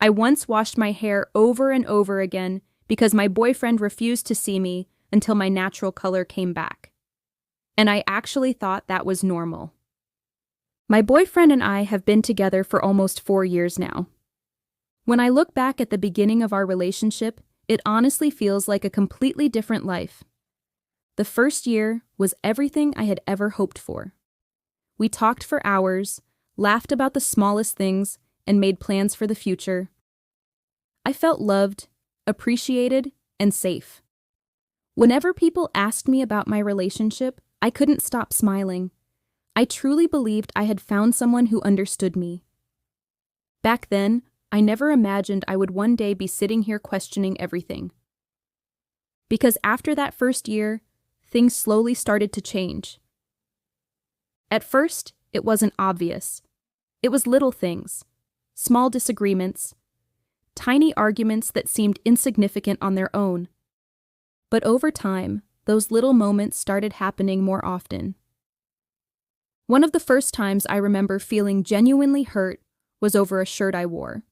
I once washed my hair over and over again because my boyfriend refused to see me until my natural color came back. And I actually thought that was normal. My boyfriend and I have been together for almost 4 years now. When I look back at the beginning of our relationship, it honestly feels like a completely different life. The first year was everything I had ever hoped for. We talked for hours, laughed about the smallest things, and made plans for the future. I felt loved, appreciated, and safe. Whenever people asked me about my relationship, I couldn't stop smiling. I truly believed I had found someone who understood me. Back then, I never imagined I would one day be sitting here questioning everything. Because after that first year, things slowly started to change. At first, it wasn't obvious. It was little things, small disagreements, tiny arguments that seemed insignificant on their own. But over time, those little moments started happening more often. One of the first times I remember feeling genuinely hurt was over a shirt I wore.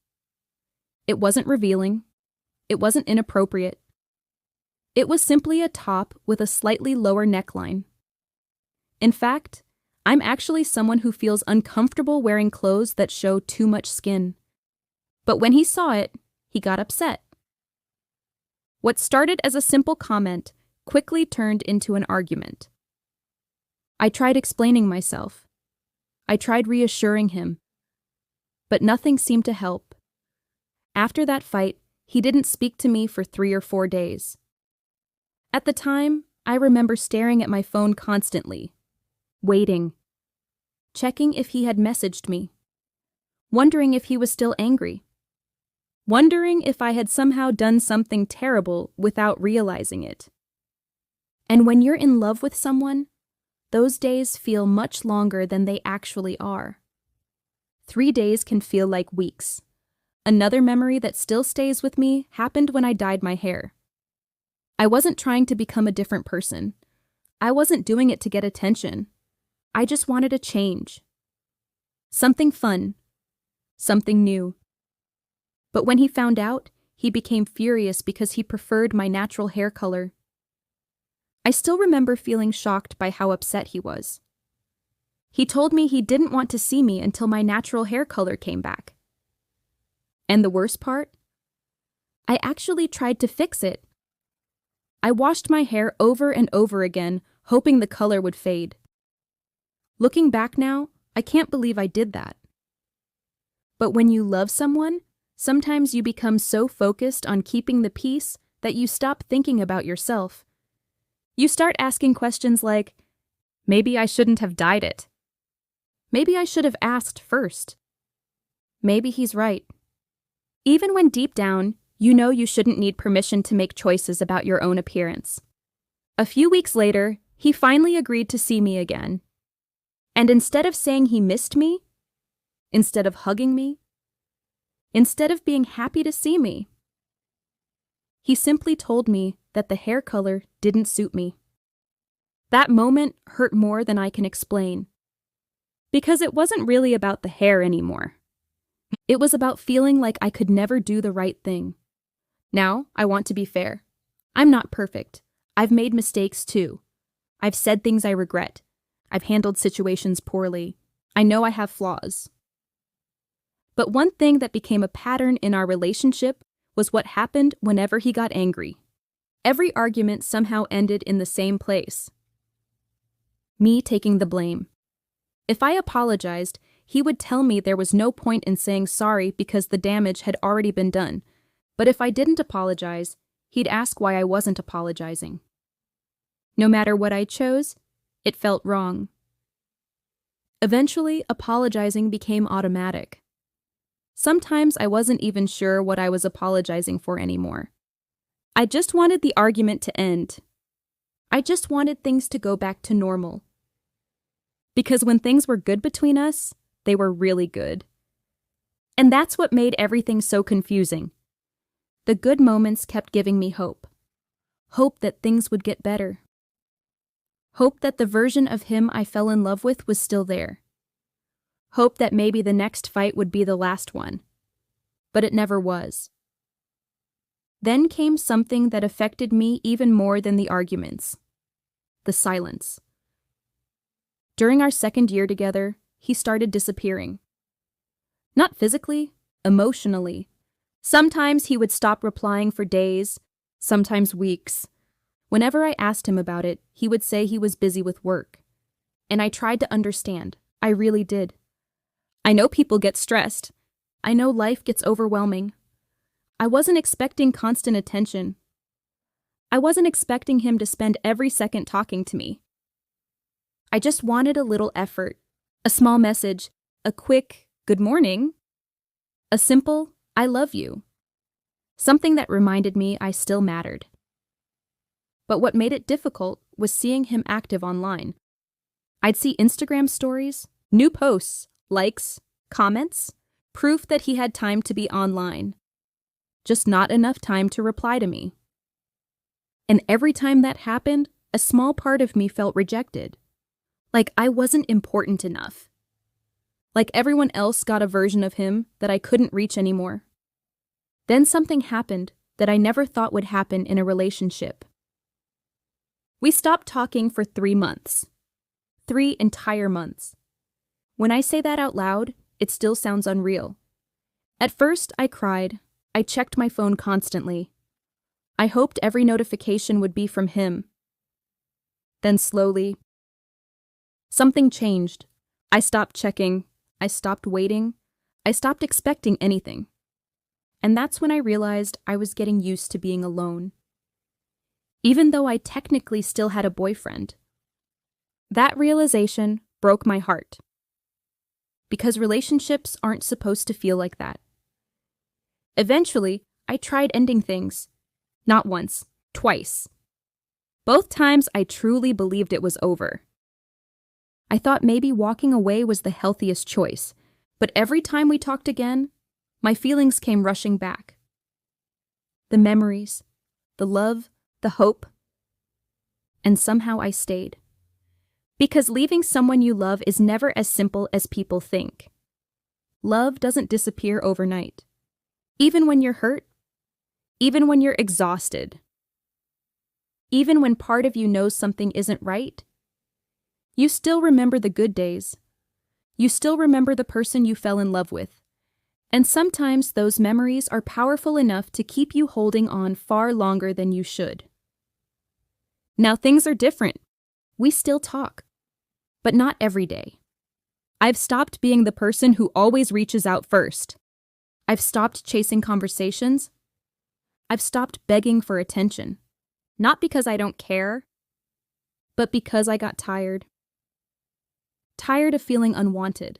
It wasn't revealing. It wasn't inappropriate. It was simply a top with a slightly lower neckline. In fact, I'm actually someone who feels uncomfortable wearing clothes that show too much skin. But when he saw it, he got upset. What started as a simple comment quickly turned into an argument. I tried explaining myself. I tried reassuring him. But nothing seemed to help. After that fight, he didn't speak to me for 3 or 4 days. At the time, I remember staring at my phone constantly, waiting, checking if he had messaged me, wondering if he was still angry, wondering if I had somehow done something terrible without realizing it. And when you're in love with someone, those days feel much longer than they actually are. 3 days can feel like weeks. Another memory that still stays with me happened when I dyed my hair. I wasn't trying to become a different person. I wasn't doing it to get attention. I just wanted a change. Something fun. Something new. But when he found out, he became furious because he preferred my natural hair color. I still remember feeling shocked by how upset he was. He told me he didn't want to see me until my natural hair color came back. And the worst part? I actually tried to fix it. I washed my hair over and over again, hoping the color would fade. Looking back now, I can't believe I did that. But when you love someone, sometimes you become so focused on keeping the peace that you stop thinking about yourself. You start asking questions like, maybe I shouldn't have dyed it. Maybe I should have asked first. Maybe he's right. Even when deep down, you know you shouldn't need permission to make choices about your own appearance. A few weeks later, he finally agreed to see me again. And instead of saying he missed me, instead of hugging me, instead of being happy to see me, he simply told me that the hair color didn't suit me. That moment hurt more than I can explain. Because it wasn't really about the hair anymore. It was about feeling like I could never do the right thing. Now, I want to be fair. I'm not perfect. I've made mistakes too. I've said things I regret. I've handled situations poorly. I know I have flaws. But one thing that became a pattern in our relationship was what happened whenever he got angry. Every argument somehow ended in the same place. Me taking the blame. If I apologized, he would tell me there was no point in saying sorry because the damage had already been done. But if I didn't apologize, he'd ask why I wasn't apologizing. No matter what I chose, it felt wrong. Eventually, apologizing became automatic. Sometimes I wasn't even sure what I was apologizing for anymore. I just wanted the argument to end. I just wanted things to go back to normal. Because when things were good between us, they were really good. And that's what made everything so confusing. The good moments kept giving me hope. Hope that things would get better. Hope that the version of him I fell in love with was still there. Hope that maybe the next fight would be the last one. but it never was. Then came something that affected me even more than the arguments: the silence. During our second year together, he started disappearing. Not physically, emotionally. Sometimes he would stop replying for days, sometimes weeks. Whenever I asked him about it, he would say he was busy with work. And I tried to understand. I really did. I know people get stressed. I know life gets overwhelming. I wasn't expecting constant attention. I wasn't expecting him to spend every second talking to me. I just wanted a little effort, a small message, a quick "good morning," a simple "I love you," something that reminded me I still mattered. But what made it difficult was seeing him active online. I'd see Instagram stories, new posts, likes, comments, proof that he had time to be online. Just not enough time to reply to me. And every time that happened, a small part of me felt rejected. Like I wasn't important enough. Like everyone else got a version of him that I couldn't reach anymore. Then something happened that I never thought would happen in a relationship. We stopped talking for 3 months. 3 entire months. When I say that out loud, it still sounds unreal. At first, I cried. I checked my phone constantly. I hoped every notification would be from him. Then slowly, something changed. I stopped checking. I stopped waiting. I stopped expecting anything. And that's when I realized I was getting used to being alone. Even though I technically still had a boyfriend. That realization broke my heart. Because relationships aren't supposed to feel like that. Eventually, I tried ending things. Not once, twice. Both times I truly believed it was over. I thought maybe walking away was the healthiest choice, but every time we talked again, my feelings came rushing back. The memories, the love, the hope. And somehow I stayed. Because leaving someone you love is never as simple as people think. Love doesn't disappear overnight. Even when you're hurt, even when you're exhausted, even when part of you knows something isn't right, you still remember the good days. You still remember the person you fell in love with. And sometimes those memories are powerful enough to keep you holding on far longer than you should. Now things are different. We still talk. But not every day. I've stopped being the person who always reaches out first. I've stopped chasing conversations. I've stopped begging for attention. Not because I don't care, but because I got tired. Tired of feeling unwanted.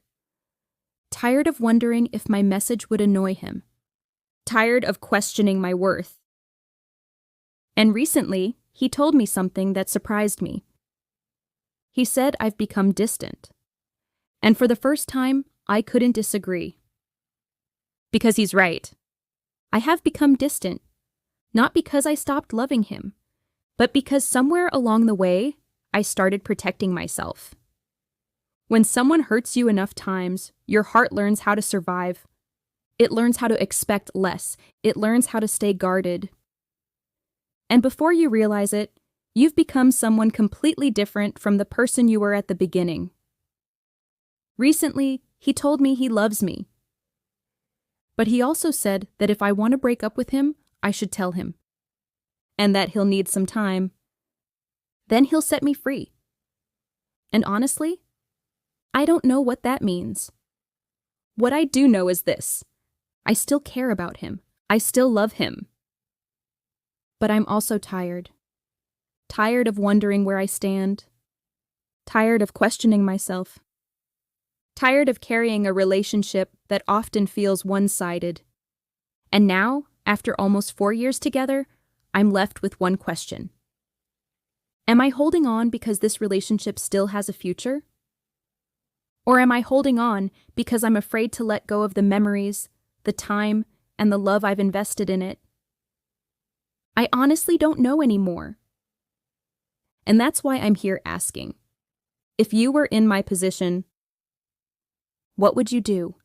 Tired of wondering if my message would annoy him. Tired of questioning my worth. And recently, he told me something that surprised me. He said I've become distant. And for the first time, I couldn't disagree. Because he's right. I have become distant, not because I stopped loving him, but because somewhere along the way, I started protecting myself. When someone hurts you enough times, your heart learns how to survive. It learns how to expect less. It learns how to stay guarded. And before you realize it, you've become someone completely different from the person you were at the beginning. Recently, he told me he loves me. But he also said that if I want to break up with him, I should tell him. And that he'll need some time. Then he'll set me free. And honestly, I don't know what that means. What I do know is this. I still care about him. I still love him. But I'm also tired. Tired of wondering where I stand. Tired of questioning myself. Tired of carrying a relationship that often feels one-sided. And now, after almost 4 years together, I'm left with one question. Am I holding on because this relationship still has a future? Or am I holding on because I'm afraid to let go of the memories, the time, and the love I've invested in it? I honestly don't know anymore. And that's why I'm here asking. If you were in my position, what would you do?